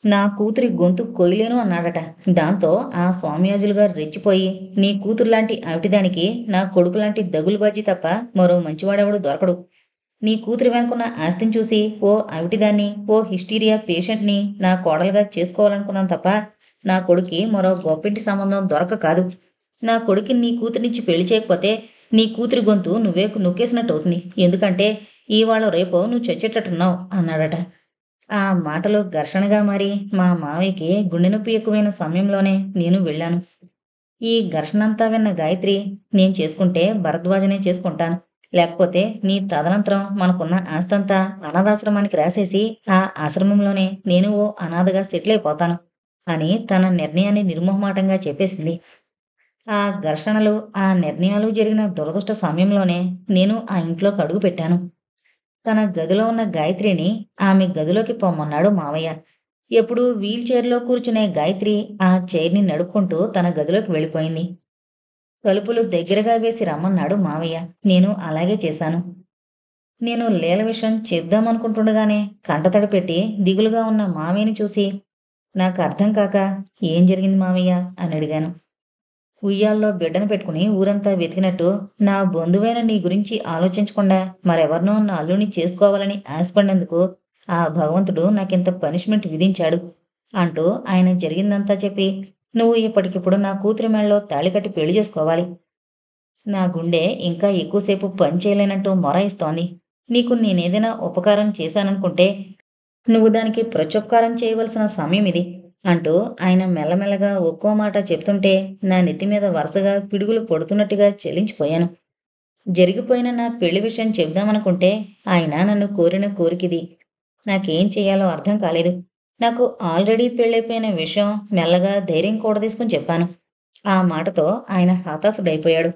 నా కూతురి గొంతు కొయ్యలేను అన్నాడట. దాంతో ఆ సోమయాజులు గారు రెచ్చిపోయి, నీ కూతురులాంటి అవిటిదానికి నా కొడుకులాంటి దగులుబాజీ తప్ప మరో మంచివాడెవడు దొరకడు. నీ కూతురి వెనుకున్న ఆస్తిని చూసి ఓ అవిటిదాన్ని, ఓ హిస్టీరియా పేషెంట్ని నా కోడలుగా చేసుకోవాలనుకున్నాను తప్ప నా కొడుక్కి మరో గొప్పింటి సంబంధం దొరక కాదు. నా కొడుకుని నీ కూతురినిచ్చి పెళ్లి చేయకపోతే నీ కూతురి గొంతు నువ్వే నొక్కేసినట్టు అవుతుంది. ఎందుకంటే ఇవాళ రేపో నువ్వు చచ్చేటట్టున్నావు అన్నాడట. ఆ మాటలు ఘర్షణగా మారి మా మావయ్యకి గుండె నొప్పి ఎక్కువైన సమయంలోనే నేను వెళ్ళాను. ఈ ఘర్షణంతా విన్న గాయత్రి, నేను చేసుకుంటే భరద్వాజనే చేసుకుంటాను. లేకపోతే నీ తదనంతరం మనకున్న ఆస్తంతా అనాథాశ్రమానికి రాసేసి ఆ ఆశ్రమంలోనే నేను ఓ అనాథగా సెటిల్ అయిపోతాను అని తన నిర్ణయాన్ని నిర్మోహమాటంగా చెప్పేసింది. ఆ ఘర్షణలు, ఆ నిర్ణయాలు జరిగిన దురదృష్ట సమయంలోనే నేను ఆ ఇంట్లోకి అడుగు పెట్టాను. తన గదిలో ఉన్న గాయత్రిని ఆమె గదిలోకి పొమ్మన్నాడు మావయ్య. ఎప్పుడూ వీల్ చైర్లో కూర్చునే గాయత్రి ఆ చైర్ని నడుపుకుంటూ తన గదిలోకి వెళ్ళిపోయింది. తలుపులు దగ్గరగా వేసి రమ్మన్నాడు మావయ్య. నేను అలాగే చేశాను. నేను లీల విషయం చెప్దామనుకుంటుండగానే కంటతడి పెట్టి దిగులుగా ఉన్న మావయ్యని చూసి, నాకు అర్థం కాక, ఏం జరిగింది మావయ్య అని అడిగాను. ఉయ్యాల్లో బిడ్డను పెట్టుకుని ఊరంతా వెతికినట్టు నా బంధువైన నీ గురించి ఆలోచించకుండా మరెవరినో నా అల్లుని చేసుకోవాలని ఆశపడినందుకు ఆ భగవంతుడు నాకింత పనిష్మెంట్ విధించాడు అంటూ ఆయన జరిగిందంతా చెప్పి, నువ్వు ఇప్పటికిప్పుడు నా కూతురి మెళ్ళలో తాళి కట్టి పెళ్లి చేసుకోవాలి. నా గుండె ఇంకా ఎక్కువసేపు పని చేయలేనంటూ మొరాయిస్తోంది. నీకు నేనేదైనా ఉపకారం చేశాననుకుంటే నువ్వు దానికి ప్రత్యుపకారం చేయవలసిన సమయం ఇది అంటూ ఆయన మెల్లమెల్లగా ఒక్కో మాట చెప్తుంటే నా నెత్తి మీద వరుసగా పిడుగులు పడుతున్నట్టుగా చెల్లించిపోయాను. జరిగిపోయిన నా పెళ్లి విషయం చెబుదామనుకుంటే ఆయన నన్ను కోరిన కోరికిది. నాకేం చెయ్యాలో అర్థం కాలేదు. నాకు ఆల్రెడీ పెళ్ళైపోయిన విషయం మెల్లగా ధైర్యం కూడదీసుకుని చెప్పాను. ఆ మాటతో ఆయన హతాశుడైపోయాడు.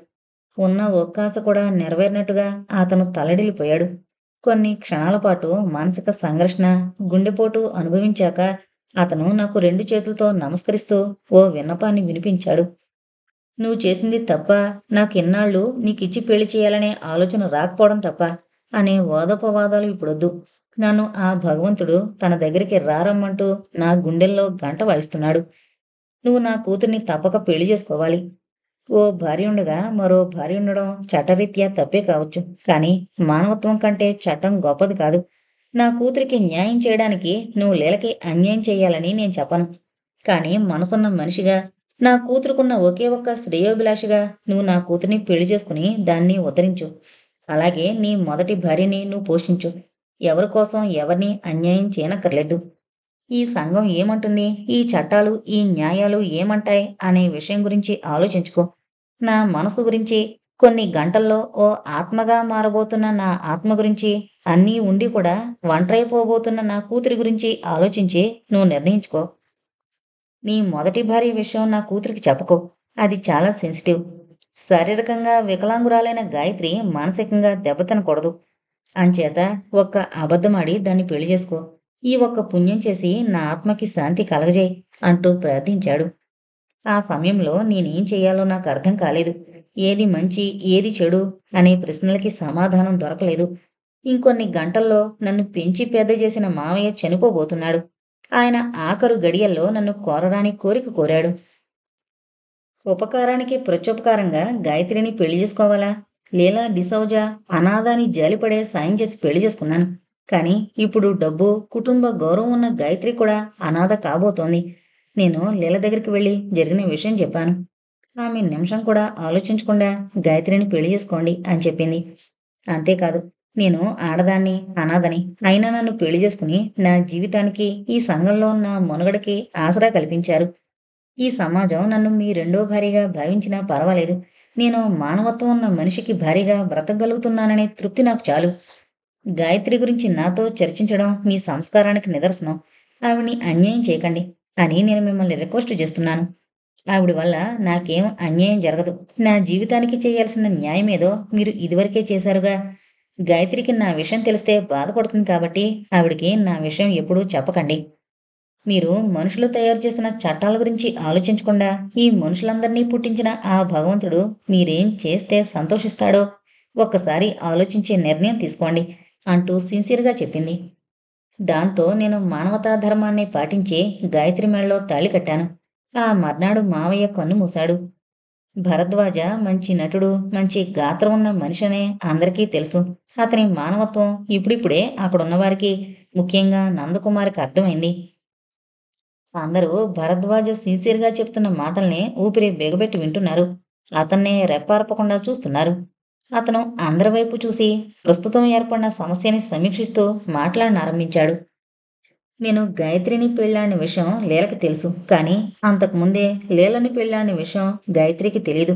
ఉన్న ఒక్క ఆశ కూడా నెరవేరినట్టుగా అతను తల్లడిల్లిపోయాడు. కొన్ని క్షణాల పాటు మానసిక సంఘర్షణ, గుండెపోటు అనుభవించాక అతను నాకు 2 చేతులతో నమస్కరిస్తూ ఓ విన్నపాన్ని వినిపించాడు. "నువ్వు చేసింది తప్పా? నాకిన్నాళ్ళు నీకిచ్చి పెళ్లి చేయాలనే ఆలోచన రాకపోవడం తప్పా?" అనే వాదోపవాదాలు ఇప్పుడొద్దు. నన్ను ఆ భగవంతుడు తన దగ్గరికి రారమ్మంటూ నా గుండెల్లో గంట వాయిస్తున్నాడు. "నువ్వు నా కూతుర్ని తప్పక పెళ్లి చేసుకోవాలి. ఓ భార్యుండగా మరో భార్యుండడం చట్టరీత్యా తప్పే కావచ్చు. కానీ మానవత్వం కంటే చట్టం గొప్పది కాదు. నా కూతురికి న్యాయం చేయడానికి నువ్వు లీలకి అన్యాయం చెయ్యాలని నేను చెప్పను. కానీ మనసున్న మనిషిగా, నా కూతురుకున్న ఒకే ఒక్క శ్రేయోభిలాషిగా నువ్వు నా కూతుర్ని పెళ్లి చేసుకుని దాన్ని ఉద్ధరించు. అలాగే నీ మొదటి భార్యని నువ్వు పోషించు. ఎవరి కోసం ఎవరిని అన్యాయం చేయనక్కర్లేదు. ఈ సంఘం ఏమంటుంది, ఈ చట్టాలు, ఈ న్యాయాలు ఏమంటాయి అనే విషయం గురించి ఆలోచించుకో. నా మనసు గురించి, కొన్ని గంటల్లో ఓ ఆత్మగా మారబోతున్న నా ఆత్మ గురించి, అన్నీ ఉండి కూడా ఒంటరైపోబోతున్న నా కూతురి గురించి ఆలోచించి నువ్వు నిర్ణయించుకో. నీ మొదటి భార్య విషయం నా కూతురికి చెప్పకు. అది చాలా సెన్సిటివ్. శారీరకంగా వికలాంగురాలైన గాయత్రి మానసికంగా దెబ్బతినకూడదు. అంచేత ఒక్క అబద్ధమాడి దాన్ని పెళ్లి చేసుకో. ఈ ఒక్క పుణ్యం చేసి నా ఆత్మకి శాంతి కలగజేయ్ అంటూ ప్రార్థించాడు. ఆ సమయంలో నేనేం చెయ్యాలో నాకు అర్థం కాలేదు. ఏది మంచి, ఏది చెడు అనే ప్రశ్నలకి సమాధానం దొరకలేదు. ఇంకొన్ని గంటల్లో నన్ను పెంచి పెద్ద చేసిన మావయ్య చనిపోబోతున్నాడు. ఆయన ఆఖరు గడియల్లో నన్ను కోరరాని కోరిక కోరాడు. ఉపకారానికి ప్రత్యుపకారంగా గాయత్రిని పెళ్లి చేసుకోవాలా? లీలా డిసౌజా అనాథాని జాలిపడే సాయం చేసి పెళ్లి చేసుకున్నాను. కానీ ఇప్పుడు డబ్బు, కుటుంబ గౌరవం ఉన్న గాయత్రి కూడా అనాథ కాబోతోంది. నేను లీల దగ్గరికి వెళ్ళి జరిగిన విషయం చెప్పాను. ఆమె నిమిషం కూడా ఆలోచించకుండా గాయత్రిని పెళ్లి చేసుకోండి అని చెప్పింది. అంతేకాదు, నేను ఆడదాన్ని, అనాథని. అయినా నన్ను పెళ్లి చేసుకుని నా జీవితానికి, ఈ సంఘంలో ఉన్న మనుగడకి ఆసరా కల్పించారు. ఈ సమాజం నన్ను మీ రెండో భార్యగా భావించినా పర్వాలేదు. నేను మానవత్వం ఉన్న మనిషికి భార్యగా బ్రతకగలుగుతున్నాననే తృప్తి నాకు చాలు. గాయత్రి గురించి నాతో చర్చించడం మీ సంస్కారానికి నిదర్శనం. ఆవిడ్ని అన్యాయం చేయకండి అని నేను మిమ్మల్ని రిక్వెస్ట్ చేస్తున్నాను. ఆవిడ వల్ల నాకేం అన్యాయం జరగదు. నా జీవితానికి చేయాల్సిన న్యాయమేదో మీరు ఇదివరకే చేశారుగా. గాయత్రికి నా విషయం తెలిస్తే బాధపడుతుంది కాబట్టి ఆవిడికి నా విషయం ఎప్పుడూ చెప్పకండి. మీరు మనుషులు తయారు చేసిన చట్టాల గురించి ఆలోచించకుండా ఈ మనుషులందరినీ పుట్టించిన ఆ భగవంతుడు మీరేం చేస్తే సంతోషిస్తాడో ఒక్కసారి ఆలోచించే నిర్ణయం తీసుకోండి అంటూ సిన్సియర్గా చెప్పింది. దాంతో నేను మానవతా ధర్మాన్ని పాటించి గాయత్రి మెడలో తాళి కట్టాను. ఆ మర్నాడు మావయ్య కన్ను మూశాడు. భరద్వాజ మంచి నటుడు, మంచి గాత్రం ఉన్న మనిషనే అందరికీ తెలుసు. అతని మానవత్వం ఇప్పుడిప్పుడే అక్కడున్నవారికి, ముఖ్యంగా నందకుమారికి అర్థమైంది. అందరూ భరద్వాజ సిన్సియర్గా చెప్తున్న మాటల్ని ఊపిరి బిగబెట్టి వింటున్నారు. అతన్నే రెప్పార్పకుండా చూస్తున్నారు. అతను అందరి వైపు చూసి ప్రస్తుతం ఏర్పడిన సమస్యని సమీక్షిస్తూ మాట్లాడనారంభించాడు. నేను గాయత్రిని పెళ్ళాడిన విషయం లీలకి తెలుసు. కానీ అంతకుముందే లీలని పెళ్ళాడిన విషయం గాయత్రికి తెలీదు.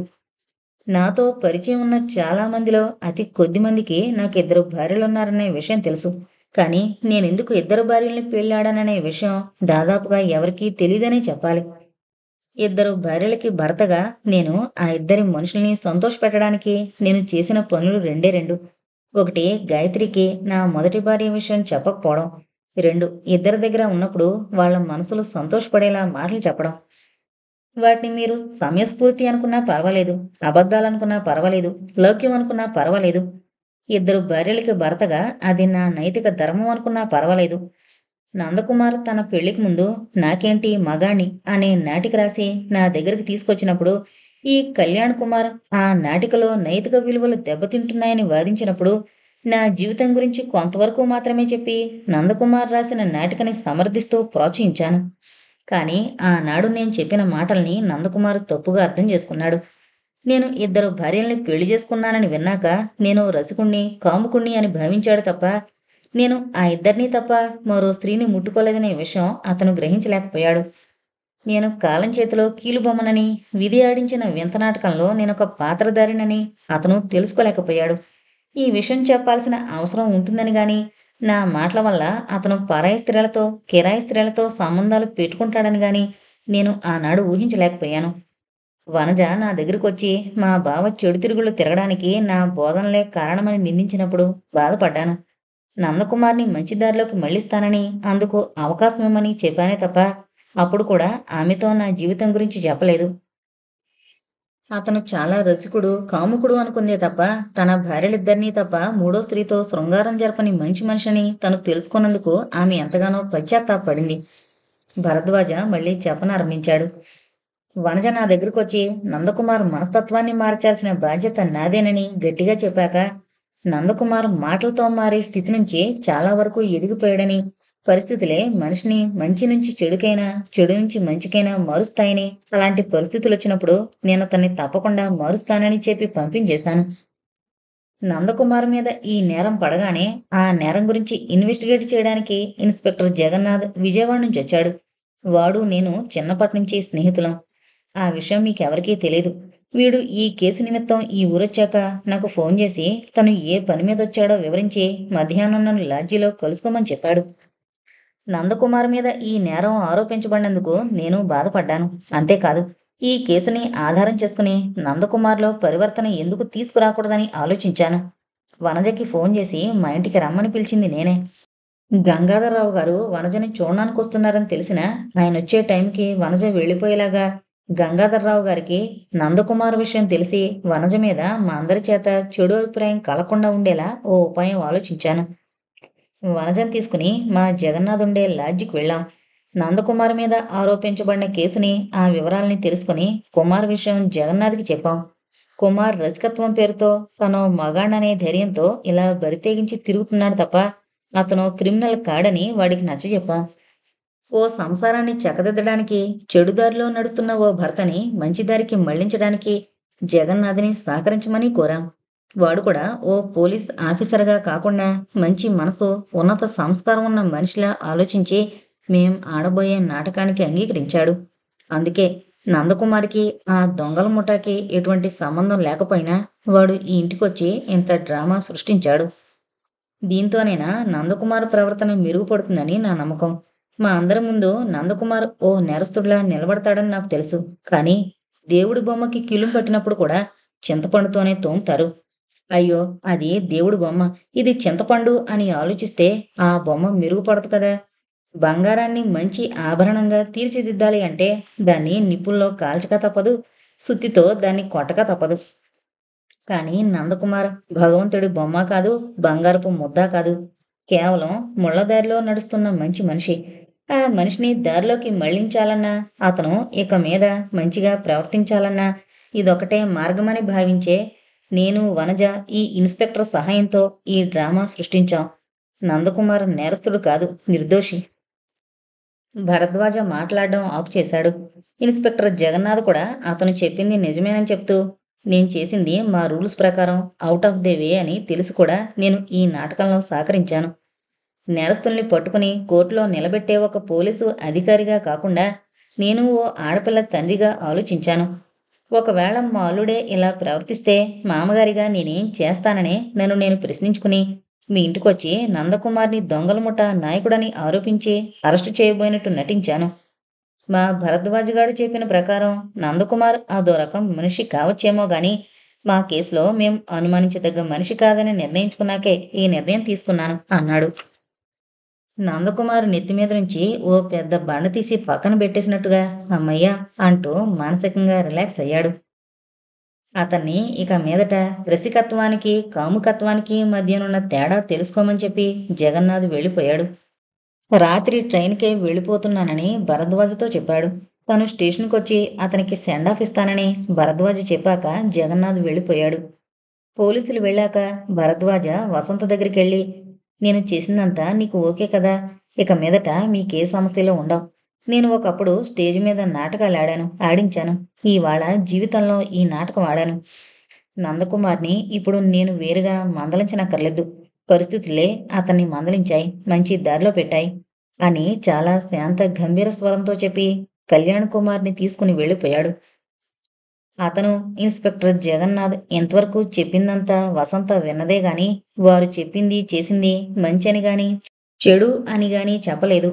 నాతో పరిచయం ఉన్న చాలా మందిలో అతి కొద్ది మందికి నాకు 2 భార్యలున్నారనే విషయం తెలుసు. కానీ నేనెందుకు 2 భార్యల్ని పెళ్ళాడాననే విషయం దాదాపుగా ఎవరికీ తెలీదనే చెప్పాలి. 2 భార్యలకి భర్తగా నేను ఆ 2 మనుషుల్ని సంతోషపెట్టడానికి నేను చేసిన పనులు రెండే 2. ఒకటి, గాయత్రికి నా మొదటి భార్య విషయం చెప్పకపోవడం. 2, ఇద్దరి దగ్గర ఉన్నప్పుడు వాళ్ళ మనసులు సంతోషపడేలా మాటలు చెప్పడం. వాటిని మీరు సమయస్ఫూర్తి అనుకున్నా పర్వాలేదు, అబద్ధాలనుకున్నా పర్వాలేదు, లౌక్యం అనుకున్నా పర్వాలేదు. 2 భార్యలకి భర్తగా అది నా నైతిక ధర్మం అనుకున్నా పర్వాలేదు. నందకుమార్ తన పెళ్లికి ముందు నాకేంటి మగాణ్ణి అనే నాటిక రాసి నా దగ్గరికి తీసుకొచ్చినప్పుడు, ఈ కళ్యాణ్ కుమార్ ఆ నాటికలో నైతిక విలువలు దెబ్బతింటున్నాయని వాదించినప్పుడు, నా జీవితం గురించి కొంతవరకు మాత్రమే చెప్పి నందకుమార్ రాసిన నాటికని సమర్థిస్తూ ప్రోత్సహించాను. కానీ ఆనాడు నేను చెప్పిన మాటల్ని నందకుమార్ తప్పుగా అర్థం చేసుకున్నాడు. నేను ఇద్దరు భార్యల్ని పెళ్లి చేసుకున్నానని విన్నాక నేను రసికుణ్ణి, కాముకుణ్ణి అని భావించాడు తప్ప నేను ఆ ఇద్దరినీ తప్ప మరో స్త్రీని ముట్టుకోలేదనే విషయం అతను గ్రహించలేకపోయాడు. నేను కాలం చేతిలో కీలుబొమ్మనని, విధి ఆడించిన వింత నాటకంలో నేనొక పాత్రధారినని అతను తెలుసుకోలేకపోయాడు. ఈ విషయం చెప్పాల్సిన అవసరం ఉంటుందని గాని, నా మాటల వల్ల అతను పరాయి స్త్రీలతో, కిరాయి స్త్రీలతో సంబంధాలు పెట్టుకుంటాడని గాని నేను ఆనాడు ఊహించలేకపోయాను. వనజ నా దగ్గరికొచ్చి మా బావ చెడు తిరుగుళ్ళు తిరగడానికి నా బోధనలే కారణమని నిందించినప్పుడు బాధపడ్డాను. నందకుమార్ని మంచి దారిలోకి మళ్ళిస్తానని, అందుకు అవకాశమిమ్మని చెప్పానే తప్ప అప్పుడు కూడా ఆమెతో నా జీవితం గురించి చెప్పలేదు. అతను చాలా రసికుడు, కాముకుడు అనుకుందే తప్ప తన భార్యలిద్దరినీ తప్ప మూడో స్త్రీతో శృంగారం జరపని మంచి మనిషిని తను తెలుసుకున్నందుకు ఆమె ఎంతగానో పశ్చాత్తాపపడింది. భరద్వాజ మళ్ళీ చెప్పనారంభించాడు. వనజ నా దగ్గరకొచ్చి నందకుమార్ మనస్తత్వాన్ని మార్చాల్సిన బాధ్యత నాదేనని గట్టిగా చెప్పాక, నందకుమార్ మాటలతో మారే స్థితి నుంచి చాలా వరకు ఎదిగిపోయాడని, పరిస్థితులే మనిషిని మంచి నుంచి చెడుకైనా, చెడు నుంచి మంచికైనా మారుస్తాయని, అలాంటి పరిస్థితులు వచ్చినప్పుడు నేను అతన్ని తప్పకుండా మారుస్తానని చెప్పి పంపించేశాను. నందకుమార్ మీద ఈ నేరం పడగానే ఆ నేరం గురించి ఇన్వెస్టిగేట్ చేయడానికి ఇన్స్పెక్టర్ జగన్నాథ్ విజయవాడ నుంచి వచ్చాడు. వాడు నేను చిన్నప్పటి నుంచి స్నేహితులం. ఆ విషయం మీకెవరికీ తెలీదు. వీడు ఈ కేసు నిమిత్తం ఈ ఊరొచ్చాక నాకు ఫోన్ చేసి తను ఏ పని మీద వచ్చాడో వివరించి మధ్యాహ్నం నన్ను లాడ్జీలో కలుసుకోమని చెప్పాడు. నందకుమార్ మీద ఈ నేరం ఆరోపించబడినందుకు నేను బాధపడ్డాను. అంతేకాదు, ఈ కేసుని ఆధారం చేసుకుని నందకుమార్లో పరివర్తన ఎందుకు తీసుకురాకూడదని ఆలోచించాను. వనజకి ఫోన్ చేసి మా ఇంటికి రమ్మని పిలిచింది నేనే. గంగాధర్రావు గారు వనజని చూడడానికి వస్తున్నారని తెలిసినా ఆయనొచ్చే టైంకి వనజ వెళ్ళిపోయేలాగా గంగాధర్రావు గారికి నందకుమార్ విషయం తెలిసి వనజ మీద మా అందరి చేత చెడు అభిప్రాయం కలగకుండా ఉండేలా ఓ ఉపాయం ఆలోచించాను. వనజను తీసుకుని మా జగన్నాథ్ ఉండే లాడ్జికి వెళ్ళాం. నందకుమార్ మీద ఆరోపించబడిన కేసుని, ఆ వివరాల్ని తెలుసుకుని కుమార్ విషయం జగన్నాథ్కి చెప్పాం. కుమార్ రసికత్వం పేరుతో తను మగాణ్ణనే ధైర్యంతో ఇలా బరితెగించి తిరుగుతున్నాడు తప్ప అతను క్రిమినల్ కాడని వాడికి నచ్చజెప్పాం. ఓ సంసారాన్ని చక్కదిద్దడానికి, చెడుదారిలో నడుస్తున్న ఓ భర్తని మంచిదారికి మళ్లించడానికి జగన్నాథ్ని సహకరించమని కోరాం. వాడు కూడా ఓ పోలీస్ ఆఫీసర్గా కాకుండా మంచి మనసు, ఉన్నత సంస్కారం ఉన్న మనిషిలా ఆలోచించి మేం ఆడబోయే నాటకానికి అంగీకరించాడు. అందుకే నందకుమార్కి ఆ దొంగల ముఠాకి ఎటువంటి సంబంధం లేకపోయినా వాడు ఈ ఇంటికొచ్చి ఇంత డ్రామా సృష్టించాడు. దీంతోనైనా నందకుమార్ ప్రవర్తన మెరుగుపడుతుందని నా నమ్మకం. మా అందరి ముందు నందకుమార్ ఓ నేరస్తుడిలా నిలబడతాడని నాకు తెలుసు. కానీ దేవుడి బొమ్మకి కిలుం పట్టినప్పుడు కూడా చింతపండుతోనే తోముతారు. అయ్యో, అది దేవుడి బొమ్మ, ఇది చింతపండు అని ఆలోచిస్తే ఆ బొమ్మ మెరుగుపడదు కదా. బంగారాన్ని మంచి ఆభరణంగా తీర్చిదిద్దాలి అంటే దాన్ని నిప్పుల్లో కాల్చక తప్పదు, సుత్తితో దాన్ని కొట్టక తప్పదు. కానీ నందకుమార్ భగవంతుడి బొమ్మ కాదు, బంగారపు ముద్ద కాదు. కేవలం ముళ్ళదారిలో నడుస్తున్న మంచి మనిషి. ఆ మనిషిని దారిలోకి మళ్లించాలన్నా, అతను ఇక మీద మంచిగా ప్రవర్తించాలన్నా ఇదొకటే మార్గమని భావించే నేను, వనజ ఈ ఇన్స్పెక్టర్ సహాయంతో ఈ డ్రామా సృష్టించాం. నందకుమార్ నేరస్తుడు కాదు, నిర్దోషి. భరద్వాజ మాట్లాడడం ఆపు చేశాడు. ఇన్స్పెక్టర్ జగన్నాథ్ కూడా అతను చెప్పింది నిజమేనని చెప్తూ, నేను చేసింది మా రూల్స్ ప్రకారం అవుట్ ఆఫ్ ది వే అని తెలిసి కూడా నేను ఈ నాటకంలో సహకరించాను. నేరస్తుల్ని పట్టుకుని కోర్టులో నిలబెట్టే ఒక పోలీసు అధికారిగా కాకుండా నేను ఓ ఆడపిల్ల తండ్రిగా ఆలోచించాను. ఒకవేళ మా అల్లుడే ఇలా ప్రవర్తిస్తే మామగారిగా నేనేం చేస్తానని నన్ను నేను ప్రశ్నించుకుని మీ ఇంటికొచ్చి నందకుమార్ని దొంగల ముఠ నాయకుడని ఆరోపించి అరెస్టు చేయబోయినట్టు నటించాను. మా భరద్వాజగాడు చెప్పిన ప్రకారం నందకుమార్ అదో రకం మనిషి కావచ్చేమో గాని మా కేసులో మేం అనుమానించదగ్గ మనిషి కాదని నిర్ణయించుకున్నాకే ఈ నిర్ణయం తీసుకున్నాను అన్నాడు. నందకుమార్ నెత్తిమీద నుంచి ఓ పెద్ద బండ తీసి పక్కన పెట్టేసినట్టుగా అమ్మయ్యా అంటూ మానసికంగా రిలాక్స్ అయ్యాడు. అతన్ని ఇక మీదట రసికత్వానికి, కాముకత్వానికి మధ్యనున్న తేడా తెలుసుకోమని చెప్పి జగన్నాథ్ వెళ్ళిపోయాడు. రాత్రి ట్రైన్కే వెళ్ళిపోతున్నానని భరద్వాజతో చెప్పాడు. తను స్టేషన్కొచ్చి అతనికి సెండ్ ఆఫ్ ఇస్తానని భరద్వాజ చెప్పాక జగన్నాథ్ వెళ్ళిపోయాడు. పోలీసులు వెళ్ళాక భరద్వాజ వసంత దగ్గరికెళ్ళి, నేను చేసిందంతా నీకు ఓకే కదా, ఇక మీదట మీకే సమస్యలు ఉండవు. నేను ఒకప్పుడు స్టేజ్ మీద నాటకాలు ఆడించాను. ఇవాళ జీవితంలో ఈ నాటకం ఆడాను. నందకుమార్ని ఇప్పుడు నేను వేరుగా మందలించనక్కర్లేదు. పరిస్థితులే అతన్ని మందలించాయి, మంచి దారిలో పెట్టాయి అని చాలా శాంత గంభీర స్వరంతో చెప్పి కళ్యాణ్ కుమార్ని తీసుకుని వెళ్ళిపోయాడు. అతను ఇన్స్‌పెక్టర్ జగన్నాథ్ ఇంతవరకు చెప్పిందంతా వసంత విన్నదే గాని, వారు చెప్పింది, చేసింది మంచి అని గాని, చెడు అని గాని చెప్పలేదు.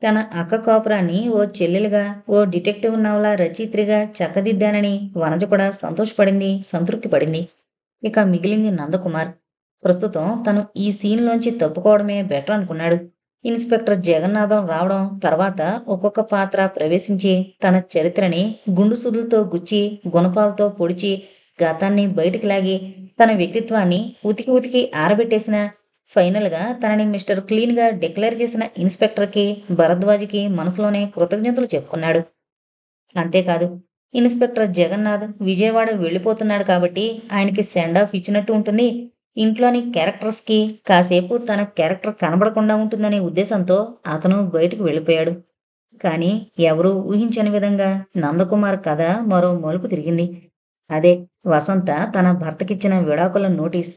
తన అక్క కాపురాన్ని ఓ చెల్లెలుగా, ఓ డిటెక్టివ్ నవల రచయిత్రిగా చక్కదిద్దానని వనజ కూడా సంతోషపడింది, సంతృప్తి పడింది. ఇక మిగిలింది నందకుమార్. ప్రస్తుతం తను ఈ సీన్‌లోంచి తప్పుకోవడమే బెటర్ అనుకున్నాడు. ఇన్స్‌పెక్టర్ జగన్నాథం రావడం, తర్వాత ఒక్కొక్క పాత్ర ప్రవేశించి తన చరిత్రని గుండు సూదులతో గుచ్చి, గుణపాలతో పొడిచి, గతాన్ని బయటికి లాగి, తన వ్యక్తిత్వాన్ని ఉతికి ఉతికి ఆరబెట్టేసినా, ఫైనల్‌గా తనని మిస్టర్ క్లీన్‌గా డిక్లేర్ చేసిన ఇన్స్‌పెక్టర్‌కి, భరద్వాజ్‌కి మనసులోనే కృతజ్ఞతలు చెప్పుకున్నాడు. అంతేకాదు, ఇన్స్‌పెక్టర్ జగన్నాథ్ విజయవాడ వెళ్ళిపోతున్నాడు కాబట్టి ఆయనకి సెండ్ ఆఫ్ ఇచ్చినట్టు ఉంటుంది. ఇంట్లోని క్యారెక్టర్స్‌కి కాసేపు తన క్యారెక్టర్ కనబడకుండా ఉంటుందనే ఉద్దేశంతో అతను బయటికి వెళ్ళిపోయాడు. కానీ ఎవరూ ఊహించని విధంగా నందకుమార్ కథ మరో మలుపు తిరిగింది. అదే వసంత తన భర్తకిచ్చిన విడాకుల నోటీస్.